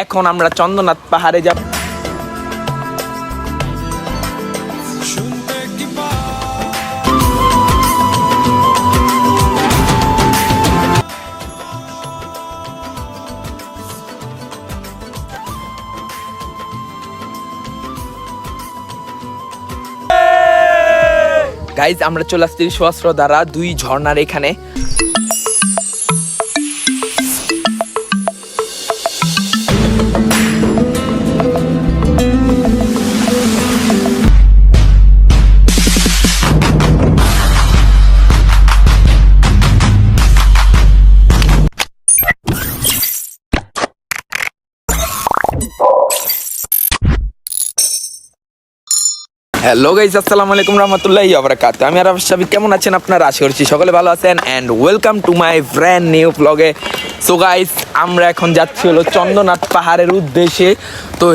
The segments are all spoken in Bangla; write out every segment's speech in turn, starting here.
এখন আমরা চন্দ্রনাথ পাহাড়ে যাব। গাইজ আমরা চলে আসছি সহস্র দ্বারা 2 ঝর্ণার এখানে। হ্যালো গাইস, আসসালামু আলাইকুম রহমতুল্লাহি ওয়া বারাকাতুহু। আমি আরাফাত সাবিক, কেমন আছেন আপনারা? আশা করছি সকলে ভালো আছেন and welcome to my brand new ব্লগে। সো গাইস, আমরা এখন যাচ্ছি হলো চন্দ্রনাথ পাহাড়ের উদ্দেশ্যে। তো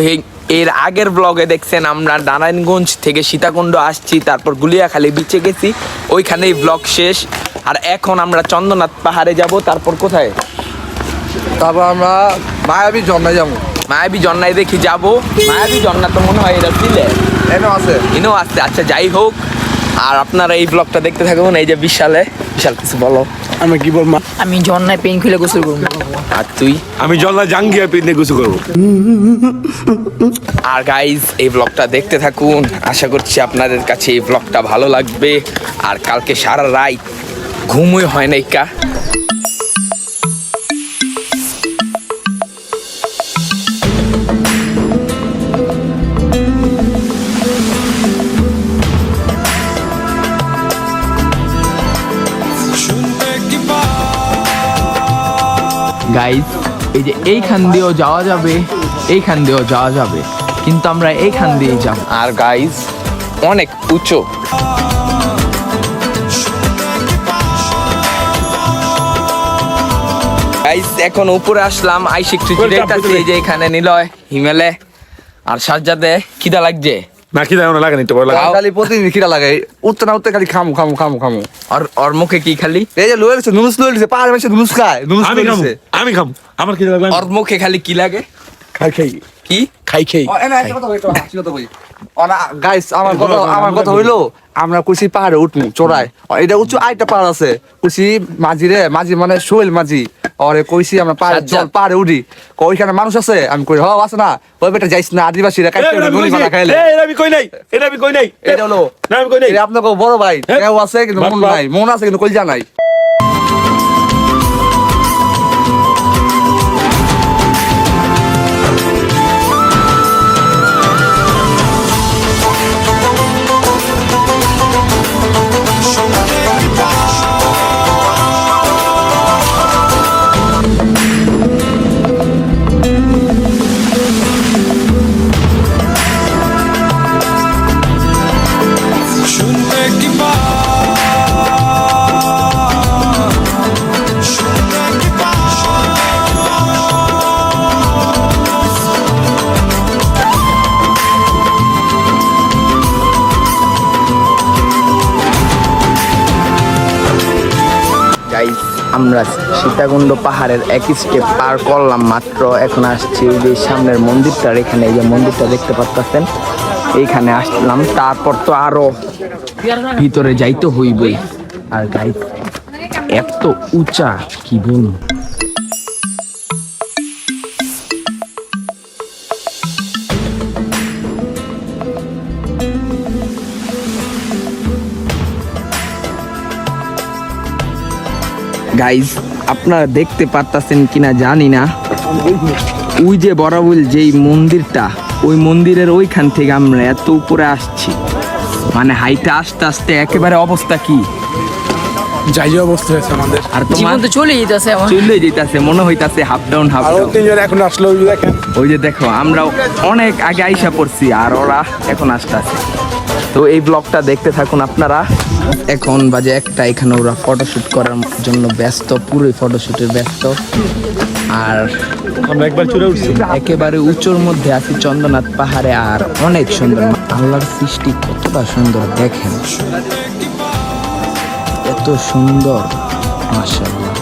এর আগের ব্লগে দেখছেন আমরা নারায়ণগঞ্জ থেকে সীতাকুণ্ড আসছি, তারপর গুলিয়াখালী বিচে গেছি, ওইখানেই ব্লগ শেষ। আর এখন আমরা চন্দ্রনাথ পাহাড়ে যাব। তারপর কোথায়? তারপর আমরা মায়াবী ঝর্ণায় যাবো। মায়াবী ঝর্ণায় দেখি যাব। মায়াবী ঝর্ণা তো মনে হয় এটা ছিলে এটাও আছে। আচ্ছা, যাই হোক, আর আপনারা এই ব্লগটা দেখতে থাকুন। এই যে বিশাল কিছু বলো। আমি কি বলবো? আমি ঝর্ণায় পেন খুলে গোসল করবো। আর তুই? আমি ঝর্ণায় জাঙ্গিয়া পেনে গোসল করবো। আর গাইজ, এই ব্লগটা দেখতে থাকুন। আশা করছি আপনাদের কাছে এই ব্লগটা ভালো লাগবে। আর কালকে সারা রাত ঘুমই হয় নাই কা। গাইজ, এই যে এইখান দিয়েও যাওয়া যাবে, এইখান দিয়েও যাওয়া যাবে, কিন্তু আমরা এইখান দিয়ে যাব। আর গাইজ, অনেক উঁচু। গাইজ, এখন উপরে আসলাম, আইসি একটু জিরাইতাছি। এই যে এখানে নিলয়, হিমেলে আর সাজ্জাদে খিদা লাগছে না? খিদা এমন লাগে নি তো বলা। খালি প্রতিদিন খিদা লাগে, উঠতে না উঠতে খালি খামু। আর ওর মুখে কি খালি? এই যে লয়ে গেছে নুডলস লয়ে গেছে, পাহাড়ে বসে নুডলস খায়, নুডলস আমি খামু, লয়ে আমি খামু। আমার খিদা লাগবে। ওর মুখে খালি কি লাগে? খাই কি খাই গাইস, আমার কথা হইলো, আমরা কইছি পাহাড়ে উঠমু চড়াই। এটা উঁচু আইটা পাহাড় আছে, কইছি মাঝি মানে সোহেল মাঝি, ওরে কইছি আমরা পাহাড়ে উঠি। ওইখানে মানুষ আছে? আমি কই হ আছে না। ওই বেটা যাইস না, আদিবাসীরা কাইতে নুনি বানা খাইলে। আমি কই নাই। এটা হলো না, আমি কই নাই। এটা আপনাকে বড় ভাই, কেউ আছে কিন্তু মন নাই, মন আছে কিন্তু কইজা নাই। গাইস, আমরা সীতাকুণ্ড পাহাড়ের এক স্টেপ পার করলাম মাত্র। এখন আসছি এই যে সামনের মন্দিরটার এখানে, এই যে মন্দিরটা দেখতে পাচ্ছেন, এইখানে আসলাম। তারপর তো আরো ভিতরে যাইতে হইবই। আর গাইস, এত উঁচা কি বলবো। গাইজ, আপনারা দেখতে পারতাছেন কিনা জানি না, ওই যে বরাবর যেই মন্দিরটা, ওই মন্দিরের ওইখান থেকে আমরা এত উপরে আসছি। মানে হাইটে আস্তে আস্তে একেবারে অবস্থা কি যাই অবস্থা আছে আমাদের। আর জীবন তো চলে যেতেছে মনে হইতাছে হাফ ডাউন। তিনজন এখন আসলো, দেখেন ওই যে দেখো, আমরা অনেক আগে আইসা পড়ছি আর ওরা এখন আসতেছে। তো এই ব্লগটা দেখতে থাকুন আপনারা। এখন বাজে 1টা, এখানে ওরা ফটোশুট করার জন্য ব্যস্ত, পুরোই ফটোশুটের ব্যস্ত। আর আমরা একবার চলে উঠছি একেবারে উঁচুর মধ্যে আছি চন্দ্রনাথ পাহাড়ে। আর অনেক সুন্দর, আল্লাহর সৃষ্টি কতটা সুন্দর দেখেন, এত সুন্দর, মাশাআল্লাহ।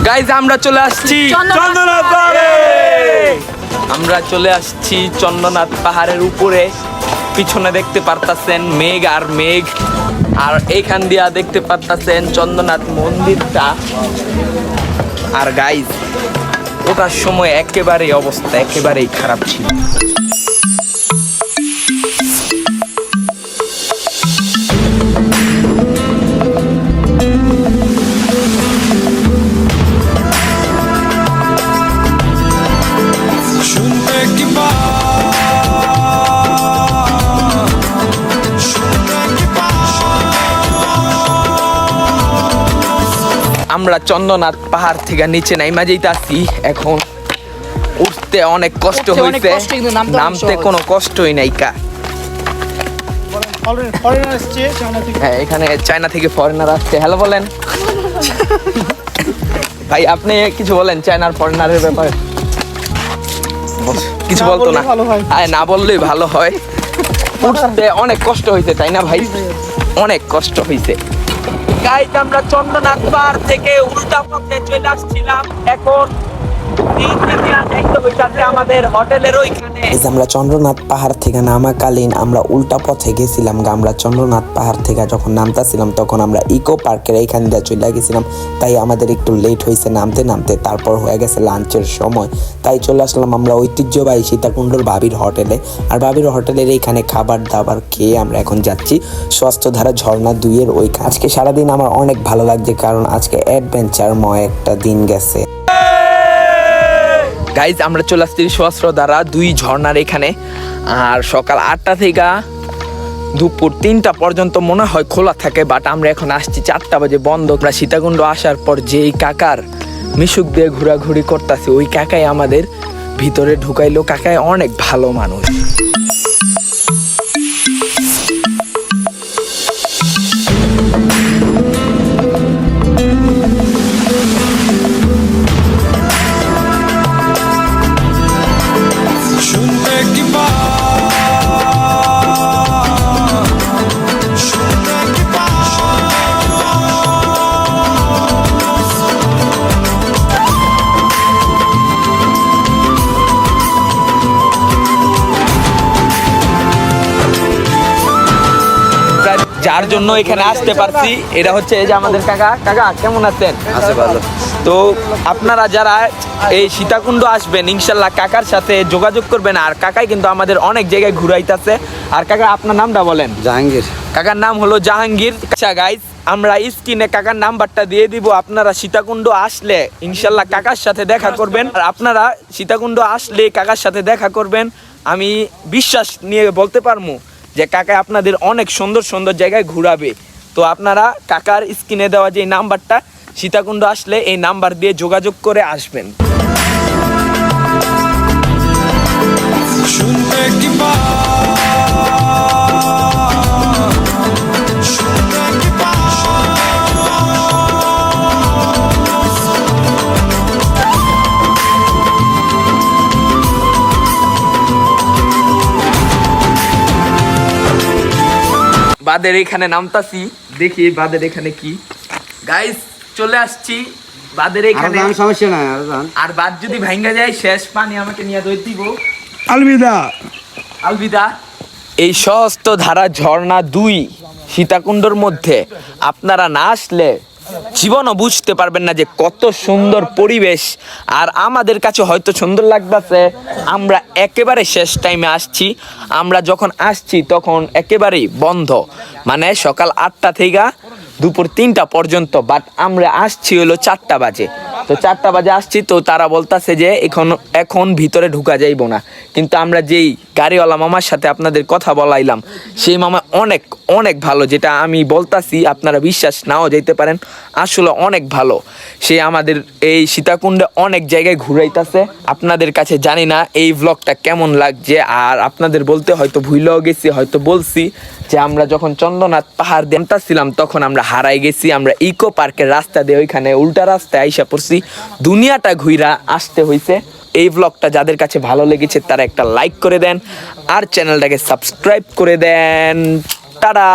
গাইজ আমরা চলে আসছি চন্দ্রনাথ পাহাড়ে। আমরা চলে আসছি চন্দ্রনাথ পাহাড়ের উপরে। পিছনে দেখতে পারতাছেন মেঘ আর মেঘ, আর এইখান দিয়া দেখতে পারতাছেন চন্দ্রনাথ মন্দিরটা। আর গাইজ ওটার সময় একেবারেই অবস্থা একেবারেই খারাপ ছিল। আমরা চন্দ্রনাথ পাহাড় থেকে নিচে নাইমা যাইতাছি। এখন উঠতে অনেক কষ্ট উঠতে অনেক হইছে, কষ্ট, কিন্তু নামতে অনেক নামতে সহজ। কোনো কষ্টই নাই কা। হ্যাঁ, এখানে চায়না থেকে ফরেনার আসছে। হ্যালো বলেন ভাই, আপনি কিছু বলেন চায়নার ফরেনারের ব্যাপারে। কিছু বলতো না, আরে না বললেই ভালো হয়। উঠতে অনেক কষ্ট হইছে, তাই না ভাই? অনেক কষ্ট হইছে। গাইজ আমরা চন্দ্রনাথ পাহাড় থেকে উল্টা পথে চলে আসছিলাম। এখন আমাদের হোটেলের ওইখানে আমরা চন্দ্রনাথ পাহাড় থেকে নামাকালীন আমরা উল্টা পথে গেছিলাম। আমরা চন্দ্রনাথ পাহাড় থেকে যখন নামতেছিলাম তখন আমরা ইকো পার্কের এইখান দিয়ে চলে গেছিলাম, তাই আমাদের একটু লেট হয়েছে নামতে নামতে। তারপর হয়ে গেছে লাঞ্চের সময়, তাই চলে আসলাম আমরা ঐতিহ্যবাহী সীতাকুণ্ডর ভাবির হোটেলে। আর ভাবির হোটেলের এইখানে খাবার দাবার খেয়ে আমরা এখন যাচ্ছি স্বাস্থ্যধারা ঝর্ণা 2-এর ওইখানে। আজকে সারাদিন আমার অনেক ভালো লাগছে, কারণ আজকে অ্যাডভেঞ্চারময় একটা দিন গেছে। গাইজ আমরা চলে আসছি সহস্রধারা 2 ঝর্ণার এখানে। আর সকাল 8টা থেকে দুপুর 3টা পর্যন্ত মনে হয় খোলা থাকে, বাট আমরা এখন আসছি 4টা বাজে বন্ধ। আমরা সীতাকুণ্ড আসার পর যেই কাকার মিশুক দিয়ে ঘোরাঘুরি করতেছি, ওই কাকাই আমাদের ভিতরে ঢুকাইলো। কাকাই অনেক ভালো মানুষ। যার জন্য এখানে আসতে পারছি এটা হচ্ছে এই যে আমাদের কাকা। কাকা কেমন আছেন? আছে ভালো। তো আপনারা যারা এই সীতাকুণ্ড আসবেন ইনশাল্লাহ কাকার সাথে যোগাযোগ করবেন। আর কাকাই কিন্তু আমাদের অনেক জায়গায় ঘুরাইতেছে। আর কাকা আপনার নামটা বলেন। জাহাঙ্গীর। কাকার নাম হলো জাহাঙ্গীর। আচ্ছা গাইজ, আমরা স্ক্রিনে কাকার নাম্বারটা দিয়ে দিব। আপনারা সীতাকুণ্ড আসলে ইনশাল্লাহ কাকার সাথে দেখা করবেন। আর আপনারা সীতাকুণ্ড আসলে কাকার সাথে দেখা করবেন, আমি বিশ্বাস নিয়ে বলতে পারবো যে কাকা আপনাদের অনেক সুন্দর সুন্দর জায়গায় ঘুরাবে। তো আপনারা কাকার স্ক্রিনে দেওয়া যে নাম্বারটা, সীতাকুণ্ড আসলে এই নাম্বার দিয়ে যোগাযোগ করে আসবেন। বাদের এখানে নামতাছি, দেখি বাদের এখানে কি। গাইস চলে আসছি বাদের এখানে। সমস্যা নাই, আর বাদ যদি ভাঙ্গা যায় শেষ পানি আমাকে নিয়ে দই দিব। আলবিদা। আলবিদা। এই সহস্রধারা ঝর্ণা 2 সীতাকুণ্ডর মধ্যে আপনারা না আসলে জীবনও বুঝতে পারবেন না যে কত সুন্দর পরিবেশ। আর আমাদের কাছে হয়তো সুন্দর লাগতেছে, আমরা একেবারে শেষ টাইমে আসছি। আমরা যখন আসছি তখন একেবারেই বন্ধ, মানে সকাল 8টা থেকে দুপুর 3টা পর্যন্ত। বাট আমরা আসছি হলো 4টা বাজে। তো 4টা বাজে আসছি, তো তারা বলতাছে যে এখন ভিতরে ঢুকা যাইব না। কিন্তু আমরা যেই গাড়িওয়ালা মামার সাথে আপনাদের কথা বলাইলাম, সেই মামা অনেক অনেক ভালো, যেটা আমি বলতাছি আপনারা বিশ্বাস নাও যাইতে পারেন, আসলে অনেক ভালো। সে আমাদের এই সীতাকুণ্ডে অনেক জায়গায় ঘুরাইতেছে। আপনাদের কাছে জানি না এই ব্লগটা কেমন লাগছে। আর আপনাদের বলতে হয়তো ভুলেও গেছি, হয়তো বলছি যে আমরা যখন চন্দ্রনাথ পাহাড় দেখতেছিলাম তখন আমরা হারাই গেছি। আমরা ইকো পার্কের রাস্তা দিয়ে ওইখানে উল্টা রাস্তায় আইসা পড়ছি, দুনিয়াটা ঘুরা আসতে হয়েছে। এই ব্লগটা যাদের কাছে ভালো লেগেছে তারা একটা লাইক করে দেন, আর চ্যানেলটাকে সাবস্ক্রাইব করে দেন। টাটা।